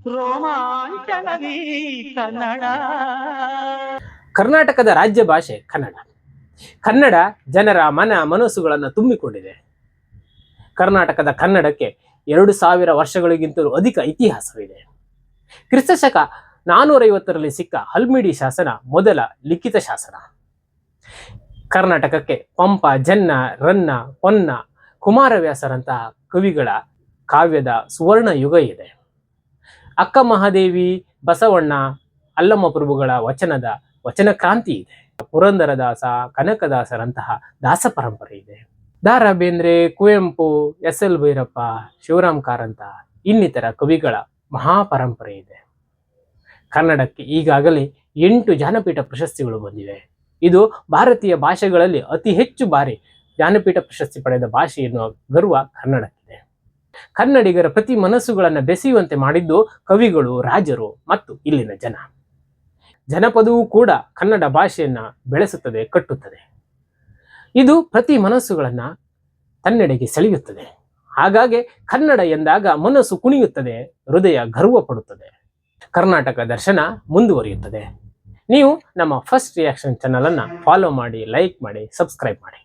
ರೋಮಾಂಚನವೀ ಕನ್ನಡ. ಕರ್ನಾಟಕದ ರಾಜ್ಯ ಭಾಷೆ ಕನ್ನಡ. ಕನ್ನಡ ಜನರ ಮನಸ್ಸುಗಳನ್ನು ತುಂಬಿಕೊಂಡಿದೆ. ಕರ್ನಾಟಕದ ಕನ್ನಡಕ್ಕೆ 2000 ವರ್ಷಗಳಿಗಿಂತಲೂ ಅಧಿಕ ಇತಿಹಾಸವಿದೆ. ಕ್ರಿಸ್ತಶಕ 450ರಲ್ಲಿ ಸಿಕ್ಕ ಹಲ್ಮಿಡಿ ಶಾಸನ ಮೊದಲ ಲಿಖಿತ ಶಾಸನ. ಕರ್ನಾಟಕಕ್ಕೆ ಪಂಪ, ಜನ್ನ, ರನ್ನ, ಪೊನ್ನ, ಕುಮಾರವ್ಯಾಸರಂತಹ ಕವಿಗಳ ಕಾವ್ಯದ ಸುವರ್ಣ ಯುಗ ಇದೆ. ಅಕ್ಕ ಮಹಾದೇವಿ, ಬಸವಣ್ಣ, ಅಲ್ಲಮ್ಮ ಪ್ರಭುಗಳ ವಚನದ ವಚನ ಕ್ರಾಂತಿ ಇದೆ. ಪುರಂದರದಾಸ, ಕನಕದಾಸರಂತಹ ದಾಸ ಪರಂಪರೆ ಇದೆ. ದ.ರಾ ಬೇಂದ್ರೆ, ಕುವೆಂಪು, ಎಸ್.ಎಲ್. ಭೈರಪ್ಪ, ಶಿವರಾಮ್ ಕಾರಂತ ಇನ್ನಿತರ ಕವಿಗಳ ಮಹಾಪರಂಪರೆ ಇದೆ. ಕನ್ನಡಕ್ಕೆ ಈಗಾಗಲೇ 8 ಜ್ಞಾನಪೀಠ ಪ್ರಶಸ್ತಿಗಳು ಬಂದಿವೆ. ಇದು ಭಾರತೀಯ ಭಾಷೆಗಳಲ್ಲಿ ಅತಿ ಹೆಚ್ಚು ಬಾರಿ ಜ್ಞಾನಪೀಠ ಪ್ರಶಸ್ತಿ ಪಡೆದ ಭಾಷೆ ಎನ್ನುವ ಗರ್ವ ಕನ್ನಡಕ್ಕಿದೆ. ಕನ್ನಡಿಗರ ಪ್ರತಿ ಮನಸ್ಸುಗಳನ್ನು ಬೆಸೆಯುವಂತೆ ಮಾಡಿದ್ದು ಕವಿಗಳು, ರಾಜರು ಮತ್ತು ಇಲ್ಲಿನ ಜನ. ಜನಪದವೂ ಕೂಡ ಕನ್ನಡ ಭಾಷೆಯನ್ನ ಬೆಳೆಸುತ್ತದೆ, ಕಟ್ಟುತ್ತದೆ. ಇದು ಪ್ರತಿ ಮನಸ್ಸುಗಳನ್ನ ತನ್ನೆಡೆಗೆ ಸೆಳೆಯುತ್ತದೆ. ಹಾಗಾಗಿ ಕನ್ನಡ ಎಂದಾಗ ಮನಸ್ಸು ಕುಣಿಯುತ್ತದೆ, ಹೃದಯ ಗರ್ವ ಪಡುತ್ತದೆ. ಕರ್ನಾಟಕ ದರ್ಶನ ಮುಂದುವರಿಯುತ್ತದೆ. ನೀವು ನಮ್ಮ ಫಸ್ಟ್ ರಿಯಾಕ್ಷನ್ ಚಾನಲ್ ಅನ್ನ ಫಾಲೋ ಮಾಡಿ, ಲೈಕ್ ಮಾಡಿ, ಸಬ್ಸ್ಕ್ರೈಬ್ ಮಾಡಿ.